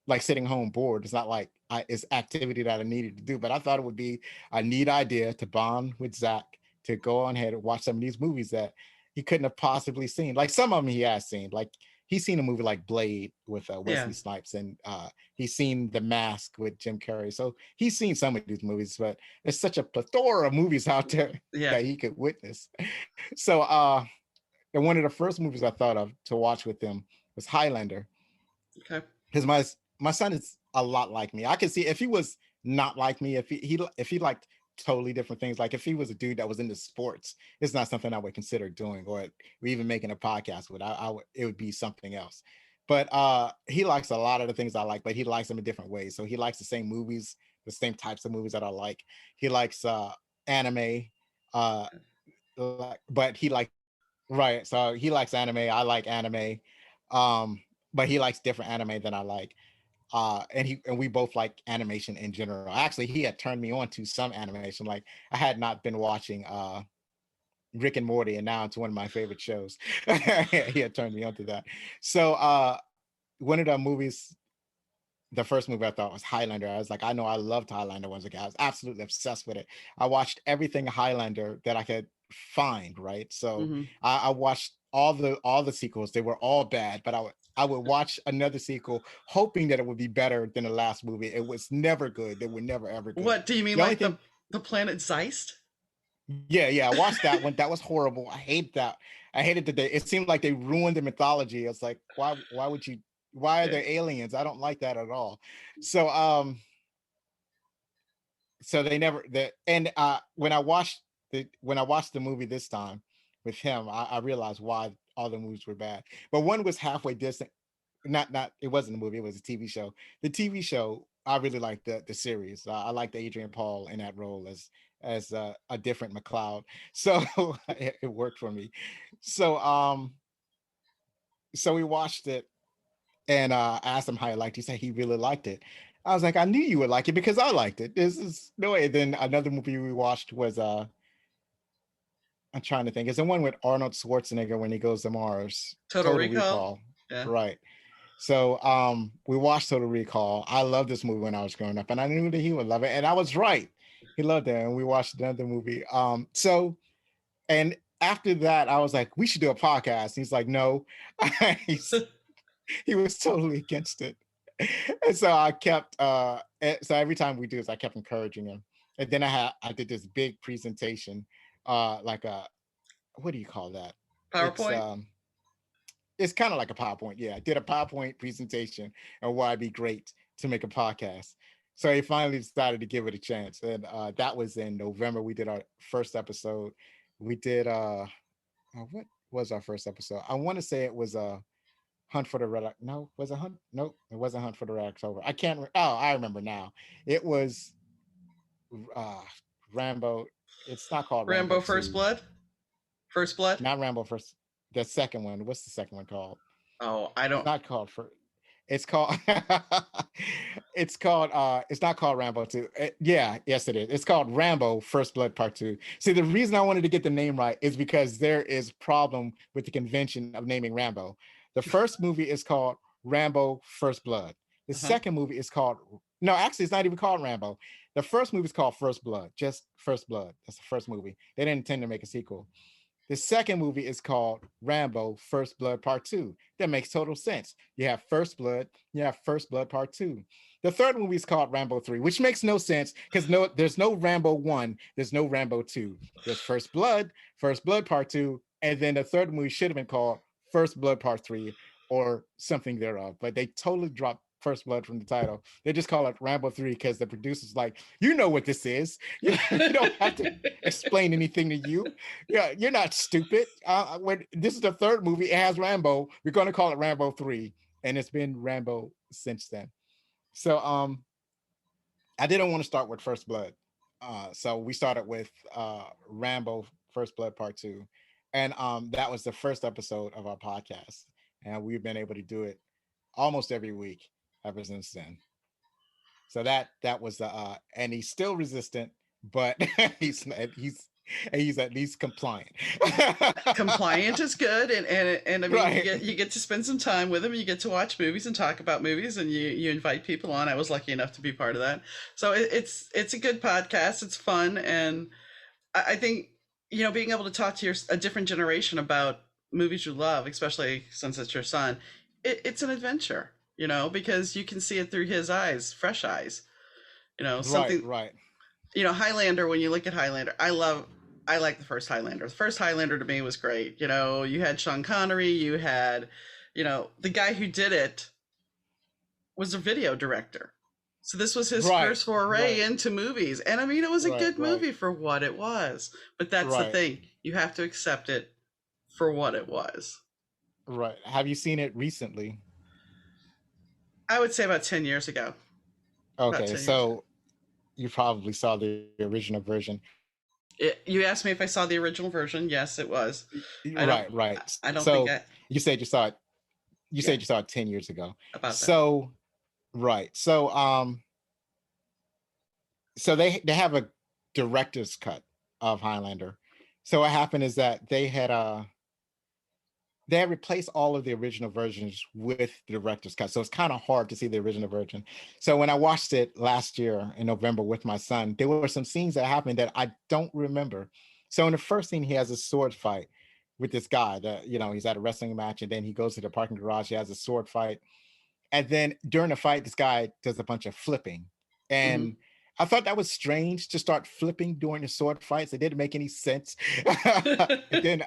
like sitting home bored. It's not like it's activity that I needed to do, but I thought it would be a neat idea to bond with Zach, to go on ahead and watch some of these movies that he couldn't have possibly seen. Like some of them he has seen, like he's seen a movie like Blade with Yeah. Wesley Snipes, and he's seen The Mask with Jim Carrey. So he's seen some of these movies, but there's such a plethora of movies out there Yeah. that he could witness. So and one of the first movies I thought of to watch with him was Highlander, Okay. because my son is a lot like me. I can see if he was not like me, if he liked totally different things, like if he was a dude that was into sports, it's not something I would consider doing, or even making a podcast with. I would, it would be something else. But he likes a lot of the things I like, but he likes them in different ways. So he likes the same movies, the same types of movies that I like. He likes anime, uh but he likes, right. So he likes anime. I like anime. But he likes different anime than I like. And we both like animation in general. Actually, he had turned me on to some animation. Like I had not been watching Rick and Morty, and now it's one of my favorite shows. He had turned me on to that. So one of the movies the first movie I thought was Highlander. I was like, I know I loved Highlander once again. I was absolutely obsessed with it. I watched everything Highlander that I could find, right? So Hmm. I watched all the sequels. They were all bad, but I would watch another sequel hoping that it would be better than the last movie. It was never good. They were never ever good. What do you mean, The only like thing, the planet Zeist? yeah, I watched that one. That was horrible. I hate that. I hated that it seemed like they ruined the mythology. It's like, why would you, why are Yeah. there aliens? I don't like that at all. So so they never that and when I watched the movie this time with him, I realized why all the movies were bad. But one was halfway decent. Not it wasn't a movie, it was a TV show. The TV show, I really liked the series. I liked Adrian Paul in that role as a different McLeod. So it worked for me. So so we watched it, and asked him how he liked it. He said he really liked it. I was like, I knew you would like it because I liked it. This is no way. Then another movie we watched was I'm trying to think. It's the one with Arnold Schwarzenegger when he goes to Mars. Total Total Recall. Recall. Yeah. Right. So we watched Total Recall. I loved this movie when I was growing up, and I knew that he would love it. And I was right. He loved it. And we watched another movie. So and after that, I was like, we should do a podcast. And he's like, no. He was totally against it. And so I kept so every time we do this, I kept encouraging him. And then I did this big presentation, like a, what do you call that? It's PowerPoint. it's kind of like a PowerPoint. Yeah, I did a PowerPoint presentation and why it'd be great to make a podcast. So he finally decided to give it a chance. And that was in November. We did our first episode. We did what was our first episode? I want to say it was Hunt for the Red. No, was it Hunt? Nope, it wasn't Hunt for the Red October. I can't. Oh, I remember now. It was uh Rambo. It's not called Rambo Rambo First 2. Blood. First Blood. Not Rambo first. The second one. What's the second one called? Oh, I It's don't. not called for. It's called. It's called. It's not called Rambo 2. Yeah, yes, it is. It's called Rambo First Blood Part 2. See, the reason I wanted to get the name right is because there is problem with the convention of naming Rambo. The first movie is called Rambo First Blood. The Uh-huh. second movie is called. No, actually, it's not even called Rambo. The first movie is called First Blood. Just First Blood. That's the first movie. They didn't intend to make a sequel. The second movie is called Rambo First Blood Part 2. That makes total sense. You have First Blood, you have First Blood Part 2. The third movie is called Rambo 3, which makes no sense because there's no Rambo 1, there's no Rambo 2. There's First Blood Part 2, and then the third movie should have been called First Blood Part 3 or something thereof. But they totally dropped First Blood from the title. They just call it Rambo 3 because the producer's like, you know what this is. You don't have to explain anything to you. Yeah, you're not stupid. When this is the third movie, it has Rambo. We're going to call it Rambo 3, and it's been Rambo since then. So I didn't want to start with First Blood. So we started with Rambo First Blood Part 2. And that was the first episode of our podcast. And we've been able to do it almost every week ever since then. So that was the and he's still resistant, but he's at least compliant. Compliant is good, and I mean, Right. you get to spend some time with him. You get to watch movies and talk about movies, and you invite people on. I was lucky enough to be part of that, so it's a good podcast. It's fun, and I think being able to talk to a different generation about movies you love, especially since it's your son, it's an adventure. Because you can see it through his eyes, fresh eyes. Right, Something. right. Highlander. When you look at Highlander, I like the first Highlander. The first Highlander to me was great. You had Sean Connery, you had, the guy who did it was a video director. So this was his Right, first foray right, into movies. And I mean, it was a right, good right, movie for what it was. But that's the right, thing. You have to accept it for what it was. right. Have you seen it recently? I would say about 10 years ago. About Okay, 10 years ago. so you probably saw the original version. You asked me if I saw the original version. Yes, it was. I don't Right, right. I don't think So I you said you saw it. You yeah, said you saw it 10 years ago. about that. So right. So they have a director's cut of Highlander. So what happened is that they had they had replaced all of the original versions with the director's cut. So it's kind of hard to see the original version. So when I watched it last year in November with my son, there were some scenes that happened that I don't remember. So in the first scene, he has a sword fight with this guy that, he's at a wrestling match, and then he goes to the parking garage, he has a sword fight. And then during the fight, this guy does a bunch of flipping. Hmm. And I thought that was strange to start flipping during the sword fights. It didn't make any sense. and then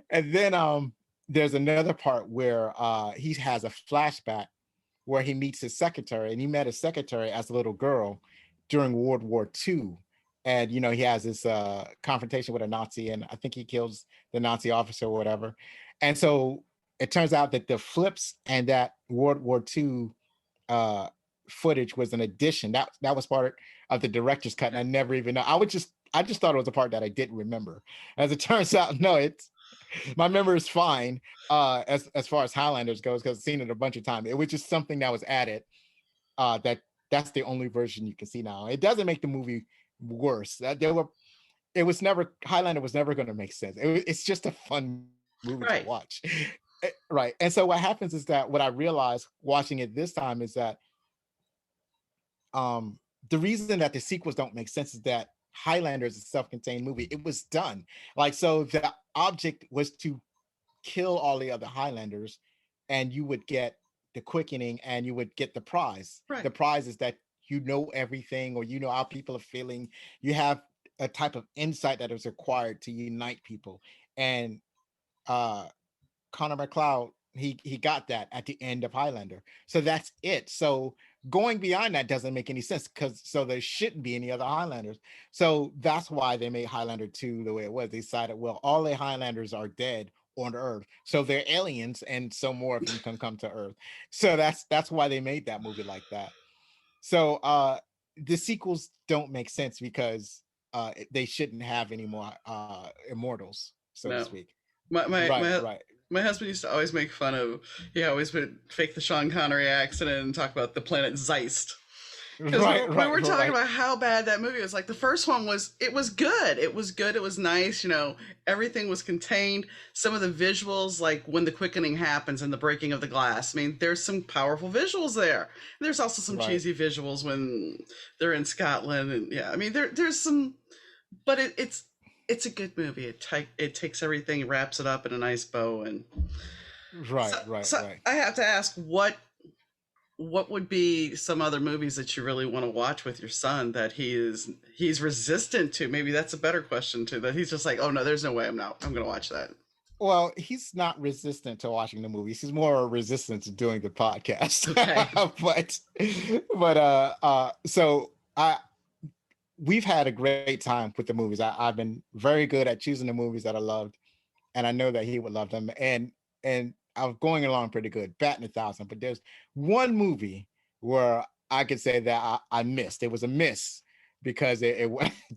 and then there's another part where he has a flashback where he meets his secretary, and he met his secretary as a little girl during World War II. And he has this confrontation with a Nazi, and I think he kills the Nazi officer or whatever. And so it turns out that the flips and that World War II uh, footage was an addition. That was part of the director's cut, and I never even know. I just thought it was a part that I didn't remember. As it turns out, no, it's my memory is fine as far as Highlanders goes, because I've seen it a bunch of times. It was just something that was added. That's the only version you can see now. It doesn't make the movie worse. It was never Highlander was never going to make sense. It's just a fun movie to Right. watch, right? And so what happens is that what I realized watching it this time is that the reason that the sequels don't make sense is that Highlander is a self-contained movie. It was done like so. The object was to kill all the other Highlanders, and you would get the quickening, and you would get the prize. Right. The prize is that you know everything, or you know how people are feeling. You have a type of insight that is required to unite people, and uh Connor McLeod, he got that at the end of Highlander. So that's it. So going beyond that doesn't make any sense, because so there shouldn't be any other Highlanders. So that's why they made Highlander 2 the way it was. They decided, well, all the Highlanders are dead on Earth, so they're aliens, and so more of them can come to Earth. So that's why they made that movie like that. So the sequels don't make sense because they shouldn't have any more immortals, so to No. speak. My my Right, my right. my husband used to always make fun of. He always would fake the Sean Connery accent and talk about the planet Zeist. Because Right, we right, were talking right, about how bad that movie was. Like the first one was, it was good. It was good. It was nice. Everything was contained. Some of the visuals, like when the quickening happens and the breaking of the glass. I mean, there's some powerful visuals there. There's also some right, cheesy visuals when they're in Scotland, and yeah, I mean, there's some, but it's a good movie. It takes everything, wraps it up in a nice bow, and so, right, right, so right. I have to ask, what would be some other movies that you really want to watch with your son that he's resistant to? Maybe that's a better question too. That he's just like, oh no, there's no way I'm gonna watch that. Well, he's not resistant to watching the movies. He's more resistant to doing the podcast. Okay. So I we've had a great time with the movies. I've been very good at choosing the movies that I loved, and I know that he would love them. And I was going along pretty good, batting 1,000. But there's one movie where I could say that I missed. It was a miss because it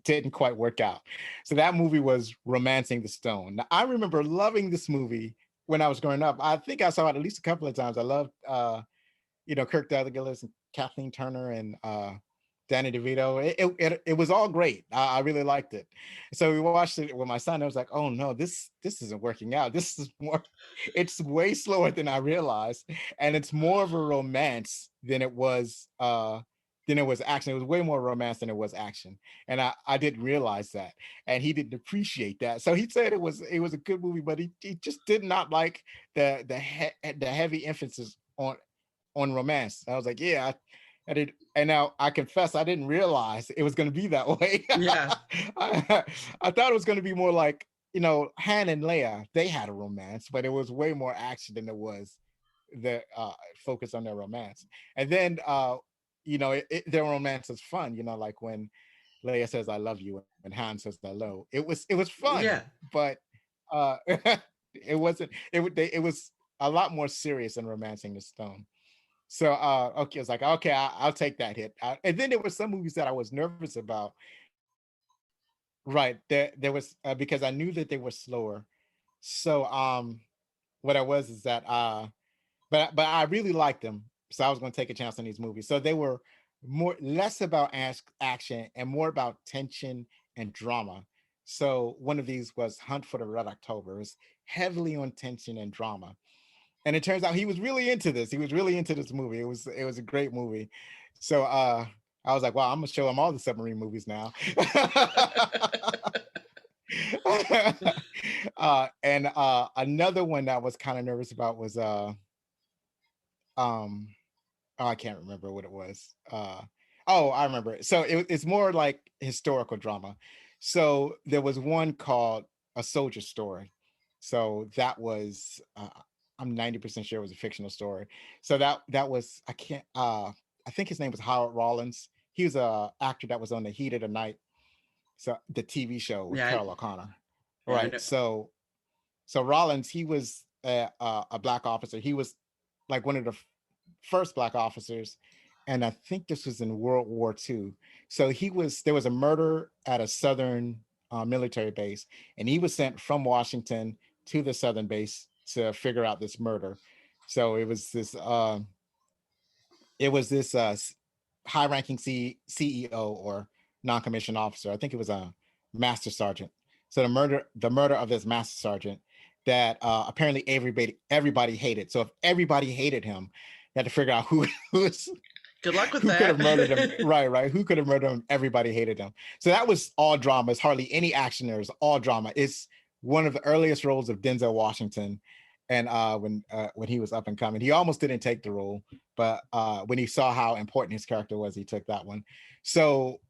didn't quite work out. So that movie was Romancing the Stone. Now, I remember loving this movie when I was growing up. I think I saw it at least a couple of times. I loved Kirk Douglas and Kathleen Turner and Danny DeVito. It was all great. I really liked it. So we watched it with my son. I was like, oh no, this isn't working out. This is more, it's way slower than I realized. And it's more of a romance than it was action. It was way more romance than it was action. And I didn't realize that. And he didn't appreciate that. So he said it was a good movie, but he just did not like the heavy emphasis on romance. I was like, yeah, I did. And now I confess, I didn't realize it was going to be that way. Yeah. I thought it was going to be more like, Han and Leia, they had a romance, but it was way more action than it was the focus on their romance. And then, their romance is fun, like when Leia says, I love you, and Han says, hello. It was fun, Yeah. but it wasn't, it was a lot more serious than Romancing the Stone. So okay, I was like, okay, I'll take that hit. And then there were some movies that I was nervous about. Right, there was because I knew that they were slower. So what I was is that but I really liked them, so I was going to take a chance on these movies. So they were less about action and more about tension and drama. So one of these was Hunt for the Red October. It was heavily on tension and drama. And it turns out he was really into this. He was really into this movie. It was a great movie. So I was like, wow, I'm gonna show him all the submarine movies now. And another one that I was kind of nervous about was oh, I can't remember what it was. Oh, I remember it. So it's more like historical drama. So there was one called A Soldier Story. So that was I'm 90% sure it was a fictional story. So that was I think his name was Howard Rollins. He was a actor that was on The Heat of the Night, so the TV show with Yeah, Carol O'Connor. yeah, I Right. know. So Rollins, he was a black officer. He was like one of the first black officers, and I think this was in World War II. So there was a murder at a southern military base, and he was sent from Washington to the southern base to figure out this murder. So it was this high-ranking CEO or non-commissioned officer. I think it was a master sergeant. So the murder of this master sergeant that apparently everybody hated. So if everybody hated him, they had to figure out who's Good luck with who could have murdered him. that. Right. Who could have murdered him? Everybody hated him. So that was all drama. It's hardly any action. There's all drama. It's one of the earliest roles of Denzel Washington. And when he was up and coming, he almost didn't take the role, but when he saw how important his character was, he took that one. So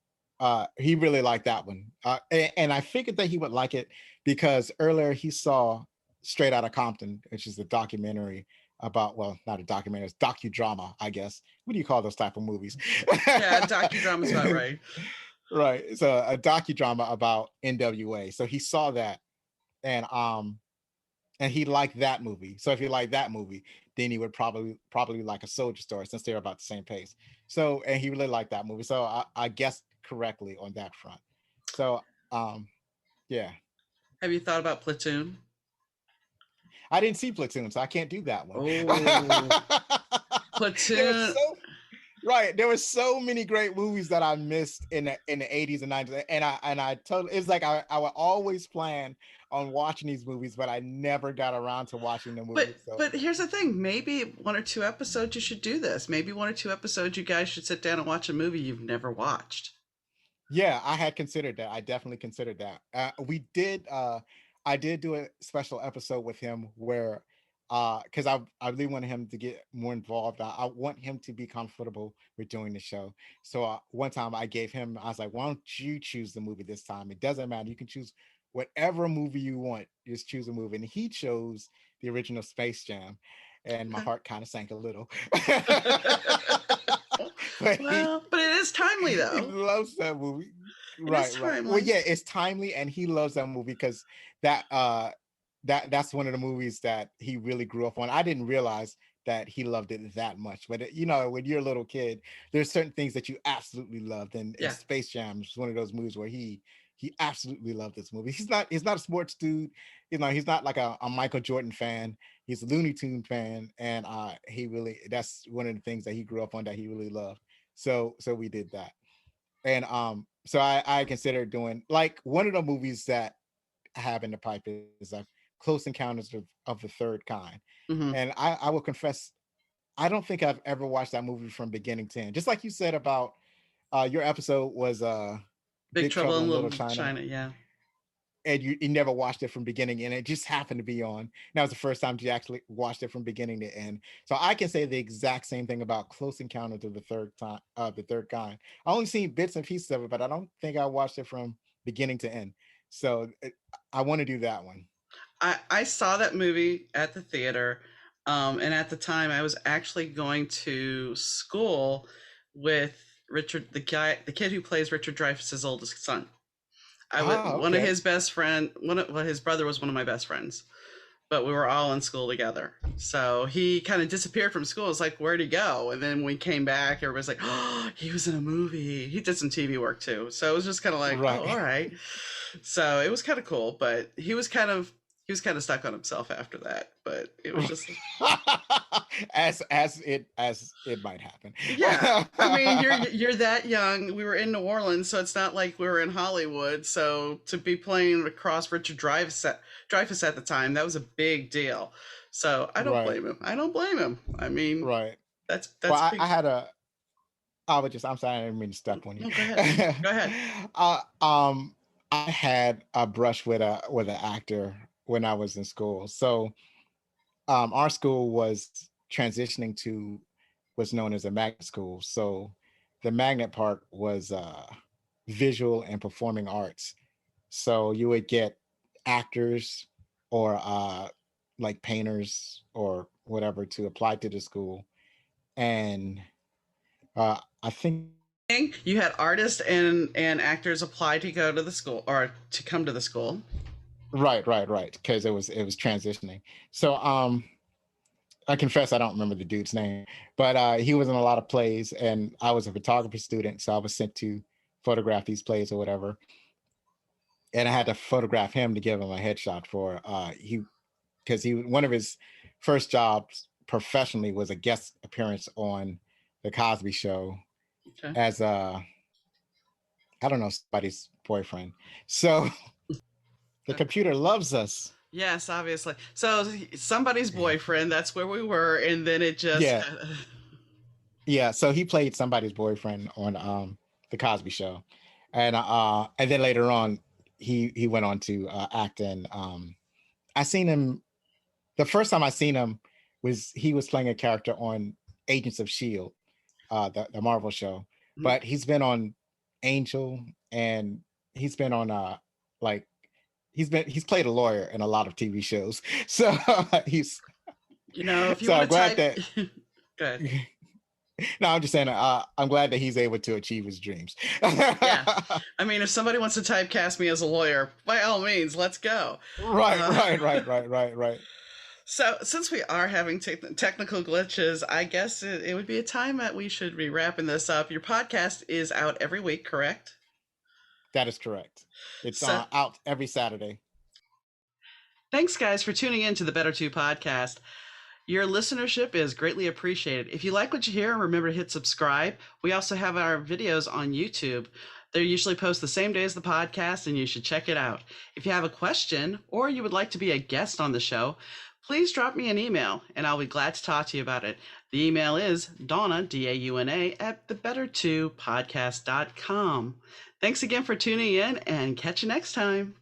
he really liked that one, and I figured that he would like it because earlier he saw Straight Outta Compton, which is a documentary about, well, not a documentary, it's docudrama, I guess. What do you call those type of movies? Yeah, docudrama's about right. Right. So a docudrama about NWA. So he saw that, and he liked that movie. So if he liked that movie, then he would probably like A Soldier Story, since they're about the same pace. So, and he really liked that movie. So I guessed correctly on that front. So yeah. Have you thought about Platoon? I didn't see Platoon, so I can't do that one. Oh, There was Platoon. right. There were so many great movies that I missed in the 80s and 90s. And I totally, it's like I would always plan on watching these movies, but I never got around to watching the But movies. So but here's the thing. Maybe one or two episodes you should do this. Maybe one or two episodes you guys should sit down and watch a movie you've never watched. yeah, I had considered that. I definitely considered that. I did do a special episode with him where because I really wanted him to get more involved. I want him to be comfortable with doing the show. So one time I was like, why don't you choose the movie this time? It doesn't matter. You can choose whatever movie you want. Just choose a movie. And he chose the original Space Jam. And my Okay. heart kind of sank a little. But Well, but it is timely he though. loves that movie. It is Right. Well, timely. yeah, it's timely, and he loves that movie because that's one of the movies that he really grew up on. I didn't realize that he loved it that much, but when you're a little kid, there's certain things that you absolutely loved, and Yeah. Space Jam is one of those movies where he absolutely loved this movie. He's not a sports dude, he's not like a Michael Jordan fan. He's a Looney Tune fan, and that's one of the things that he grew up on that he really loved. So we did that. And so I considered doing like one of the movies that I have in the pipe is Close Encounters of the Third Kind. Hmm. And I will confess, I don't think I've ever watched that movie from beginning to end. Just like you said about your episode was Big Big Trouble Trouble in in Little Little China, China. Yeah. and you never watched it from beginning, and it just happened to be on. And that was the first time you actually watched it from beginning to end. So I can say the exact same thing about Close Encounters of the Third Kind. I only seen bits and pieces of it, but I don't think I watched it from beginning to end. So I want to do that one. I saw that movie at the theater, and at the time I was actually going to school with Richard, the kid who plays Richard Dreyfuss's oldest son. I was Oh, one of okay. his best friend. His brother was one of my best friends, but we were all in school together. So he kind of disappeared from school. It's like, where'd he go? And then we came back. Everybody's like, oh, he was in a movie. He did some TV work too. So it was just kind of like, oh, Right. all right. So it was kind of cool, but he was kind of stuck on himself after that. But it was just as it might happen. Yeah, I mean, you're that young. We were in New Orleans, so it's not like we were in Hollywood. So to be playing across Richard Dreyfuss at the time, that was a big deal. So I don't Right, blame him. I don't blame him. I mean, right. Well, that's big. I had a. I would just. I'm sorry, I didn't mean to step on you. No, go ahead. Go ahead. uh, um, I had a brush with an actor when I was in school. So, our school was transitioning to what's known as a magnet school. So, the magnet part was visual and performing arts. So you would get actors or like painters or whatever to apply to the school, and I think You had artists and actors apply to go to the school or to come to the school. right, because it was transitioning. So I confess I don't remember the dude's name, but he was in a lot of plays, and I was a photography student, so I was sent to photograph these plays or whatever, and I had to photograph him to give him a headshot for he because he one of his first jobs professionally was a guest appearance on the Cosby Show Okay. as I don't know, somebody's boyfriend. So the computer loves us. Yes, obviously. So somebody's boyfriend, that's where we were, and then it just Yeah. Yeah, so he played somebody's boyfriend on the Cosby Show. And then later on he went on to act in I seen him the first time I seen him was he was playing a character on Agents of Shield, the Marvel show. But he's been on Angel, and he's been on like he's played a lawyer in a lot of TV shows. So he's if you so want I'm to glad type that Go ahead. no, I'm just saying I'm glad that he's able to achieve his dreams. Yeah. I mean, if somebody wants to typecast me as a lawyer, by all means, let's go. Right. So, since we are having technical glitches, I guess it would be a time that we should be wrapping this up. Your podcast is out every week, correct? That is correct. It's So- out every Saturday. Thanks, guys, for tuning in to the Better 2 podcast. Your listenership is greatly appreciated. If you like what you hear, remember to hit subscribe. We also have our videos on YouTube. They're usually posted the same day as the podcast, and you should check it out. If you have a question or you would like to be a guest on the show, please drop me an email, and I'll be glad to talk to you about it. The email is Dauna, Dauna, at thebetter2podcast.com. Thanks again for tuning in, and catch you next time.